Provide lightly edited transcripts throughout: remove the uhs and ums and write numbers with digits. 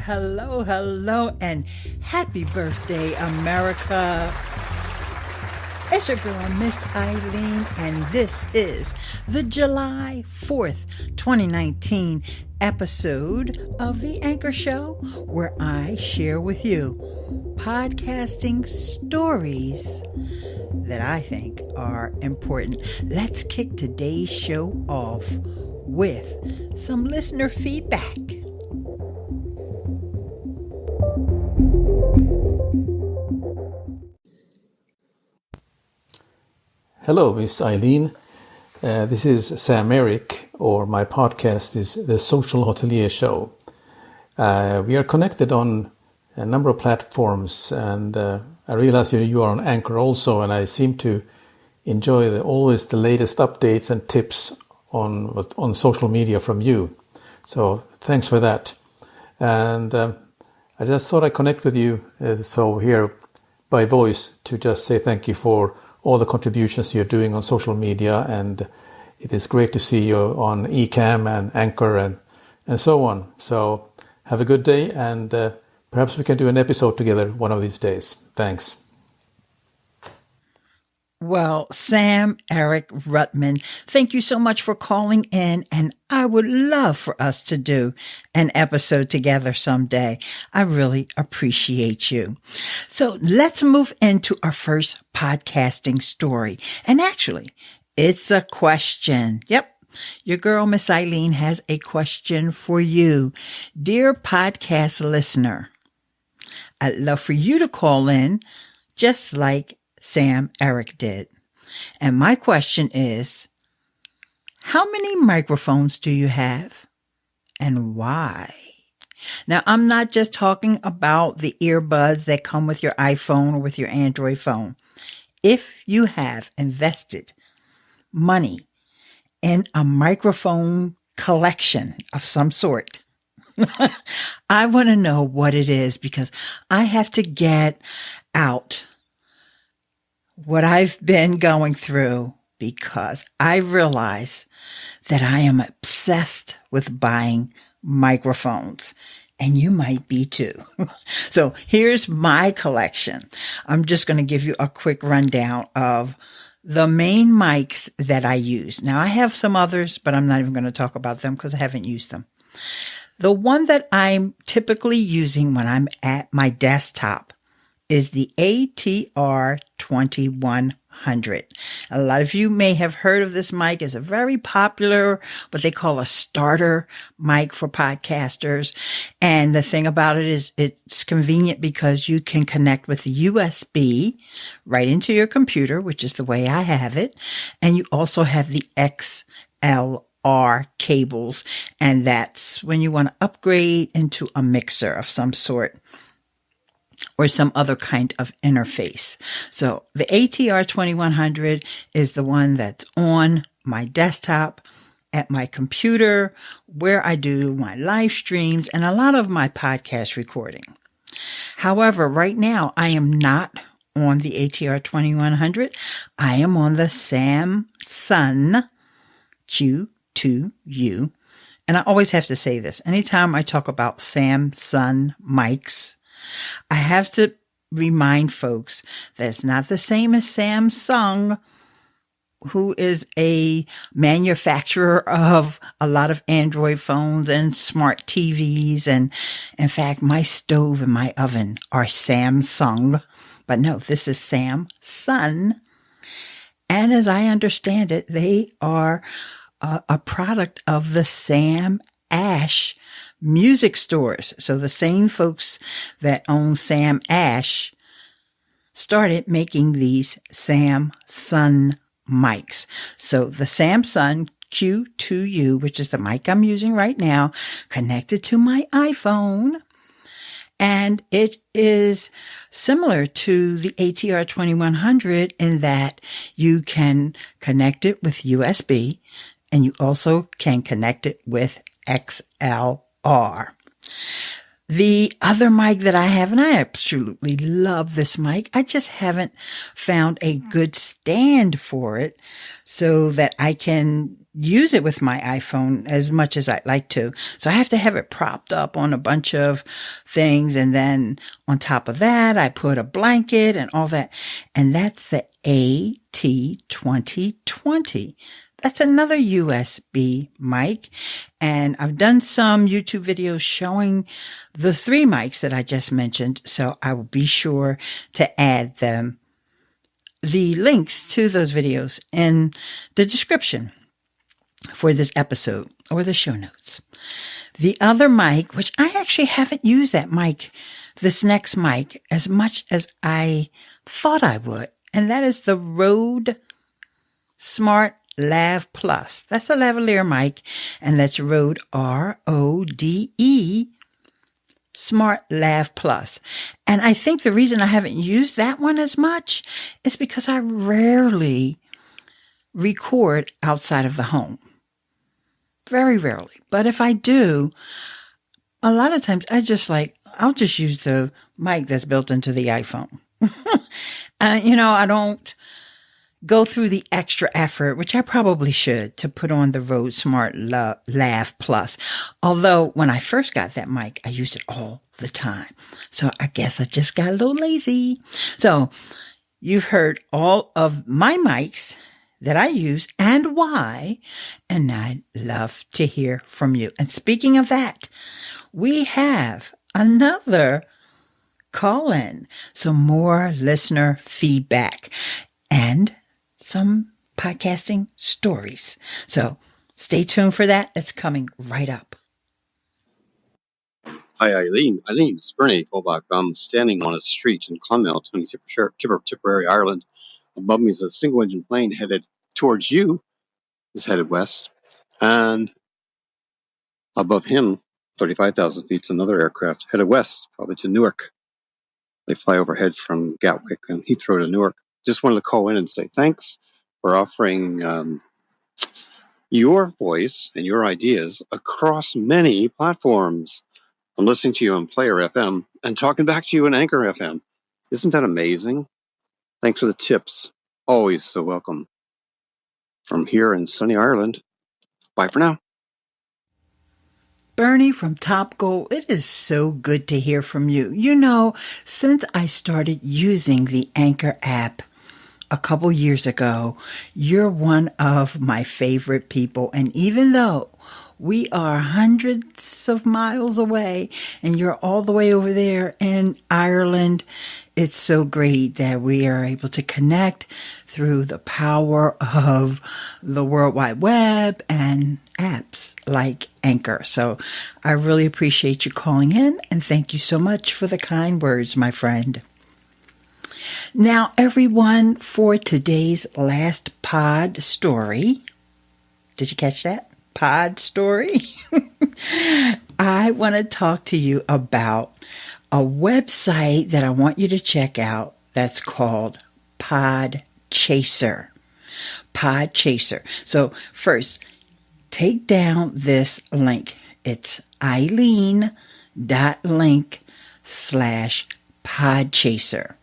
hello, hello, and happy birthday, America. It's your girl, Miss Ileane, and this is the July 4th, 2019 episode of The Anchor Show, where I share with you podcasting stories that I think are important. Let's kick today's show off with some listener feedback. Hello, Miss Ileane. This is Sam-Erik, or my podcast is The Social Hotelier Show. We are connected on a number of platforms, and I realize you are on Anchor also, and I seem to enjoy always the latest updates and tips on social media from you. So thanks for that. And I just thought I'd connect with you, so here by voice, to just say thank you for all the contributions you're doing on social media, and it is great to see you on Ecamm and Anchor and so on. So have a good day, and perhaps we can do an episode together one of these days. Thanks. Well, Sam-Erik Rutman, thank you so much for calling in, and I would love for us to do an episode together someday. I really appreciate you. So let's move into our first podcasting story. And actually, it's a question. Yep. Your girl, Miss Ileane, has a question for you. Dear podcast listener, I'd love for you to call in just like Sam-Erik did. And my question is, how many microphones do you have and why? Now, I'm not just talking about the earbuds that come with your iPhone or with your Android phone. If you have invested money in a microphone collection of some sort, I want to know what it is, because I have to get out what I've been going through, because I realize that I am obsessed with buying microphones, and you might be too. So here's my collection. I'm just going to give you a quick rundown of the main mics that I use. Now, I have some others, but I'm not even going to talk about them because I haven't used them. The one that I'm typically using when I'm at my desktop is the ATR 2100. A lot of you may have heard of this mic. It's a very popular, what they call a starter mic for podcasters. And the thing about it is it's convenient because you can connect with the USB right into your computer, which is the way I have it. And you also have the XLR cables. And that's when you want to upgrade into a mixer of some sort, or some other kind of interface. So the ATR 2100 is the one that's on my desktop at my computer, where I do my live streams and a lot of my podcast recording. However, right now I am not on the ATR 2100. I am on the Samsung Q2U. And I always have to say this. Anytime I talk about Samsung mics, I have to remind folks that it's not the same as Samsung, who is a manufacturer of a lot of Android phones and smart TVs. And in fact, my stove and my oven are Samsung. But no, this is Samsung. And as I understand it, they are a product of the Sam Ash music stores. So the same folks that own Sam Ash started making these Samsung mics. So the Samsung Q2U, which is the mic I'm using right now, connected to my iPhone. And it is similar to the ATR 2100 in that you can connect it with USB, and you also can connect it with XLR. The other mic that I have, and I absolutely love this mic, I just haven't found a good stand for it so that I can use it with my iPhone as much as I'd like to. So I have to have it propped up on a bunch of things. And then on top of that, I put a blanket and all that. And that's the AT2020. That's another USB mic. And I've done some YouTube videos showing the 3 mics that I just mentioned. So I will be sure to add the links to those videos in the description for this episode or the show notes. The other mic, which I actually haven't used that mic, this next mic, as much as I thought I would. And that is the Rode Smart Lav Plus. That's a lavalier mic, and that's Rode RODE Smart Lav Plus. And I think the reason I haven't used that one as much is because I rarely record outside of the home. Very rarely. But if I do, a lot of times I'll just use the mic that's built into the iPhone. I don't go through the extra effort, which I probably should, to put on the Rode Smart Lav Plus. Although when I first got that mic, I used it all the time. So I guess I just got a little lazy. So you've heard all of my mics that I use and why, and I'd love to hear from you. And speaking of that, we have another call-in, some more listener feedback, and some podcasting stories. So stay tuned for that. It's coming right up. Hi, Ileane. Ileane, it's Bernie Kobach. I'm standing on a street in Clonmel, Tipperary, Ireland. Above me is a single-engine plane headed towards you. It's headed west. And above him, 35,000 feet, is another aircraft headed west, probably to Newark. They fly overhead from Gatwick and Heathrow to Newark. Just wanted to call in and say thanks for offering your voice and your ideas across many platforms. I'm listening to you on Player FM and talking back to you on Anchor FM. Isn't that amazing? Thanks for the tips. Always so welcome. From here in sunny Ireland. Bye for now. Bernie from Top Goal, it is so good to hear from you. Since I started using the Anchor app a couple years ago, you're one of my favorite people. And even though we are hundreds of miles away and you're all the way over there in Ireland, it's so great that we are able to connect through the power of the World Wide Web and apps like Anchor. So I really appreciate you calling in, and thank you so much for the kind words, my friend. Now, everyone, for today's last pod story, did you catch that? Pod story? I want to talk to you about a website that I want you to check out that's called Podchaser. Podchaser. So first, take down this link. It's Ileane.link/Podchaser.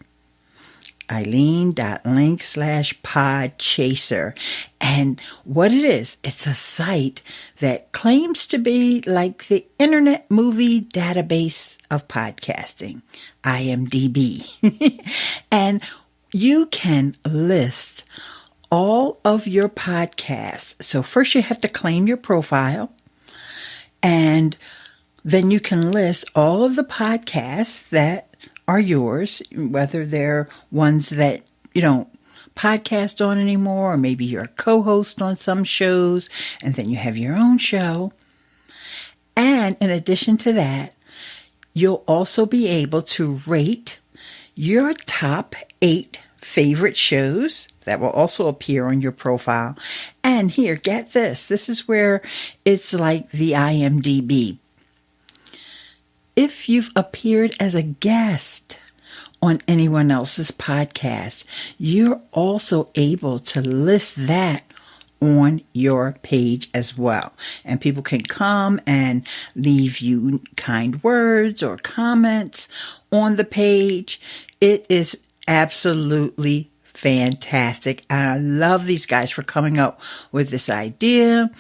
Ileane.link/Podchaser. And what it is, it's a site that claims to be like the Internet Movie Database of podcasting, IMDb. And you can list all of your podcasts. So first you have to claim your profile, and then you can list all of the podcasts that are yours, whether they're ones that you don't podcast on anymore, or maybe you're a co-host on some shows, and then you have your own show. And in addition to that, you'll also be able to rate your top 8 favorite shows that will also appear on your profile. And here, get this. This is where it's like the IMDb. If you've appeared as a guest on anyone else's podcast, you're also able to list that on your page as well. And people can come and leave you kind words or comments on the page. It is absolutely fantastic. And I love these guys for coming up with this idea.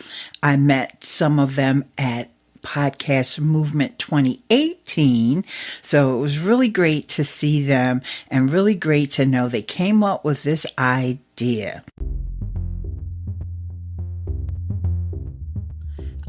I met some of them at Podcast Movement 2018. So it was really great to see them and really great to know they came up with this idea.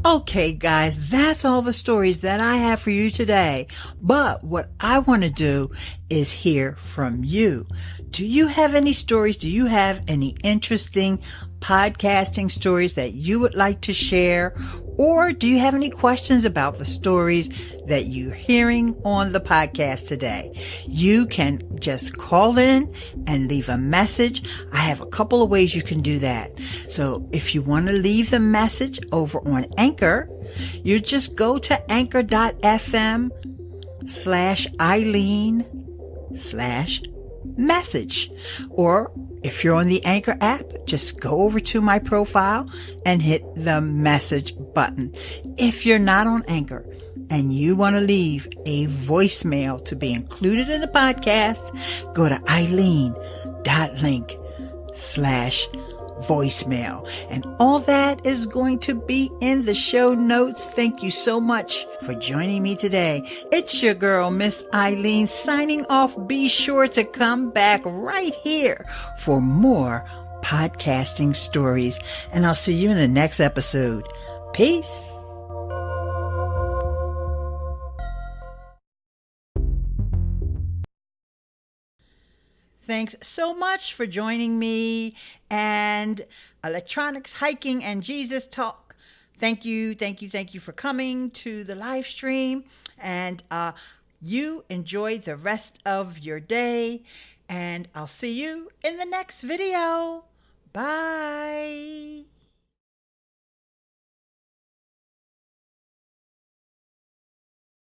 Okay, guys, that's all the stories that I have for you today. But what I want to do is hear from you. Do you have any stories? Do you have any interesting podcasting stories that you would like to share? Or do you have any questions about the stories that you're hearing on the podcast today? You can just call in and leave a message. I have a couple of ways you can do that. So if you want to leave the message over on Anchor, you just go to anchor.fm/Ileane/message. Or if you're on the Anchor app, just go over to my profile and hit the message button. If you're not on Anchor and you want to leave a voicemail to be included in the podcast, go to Ileane.link/voicemail. And all that is going to be in the show notes. Thank you so much for joining me today. It's your girl, Miss Ileane, signing off. Be sure to come back right here for more podcasting stories. And I'll see you in the next episode. Peace. Thanks so much for joining me and Electronics, Hiking, and Jesus Talk. Thank you for coming to the live stream. And you enjoy the rest of your day. And I'll see you in the next video. Bye.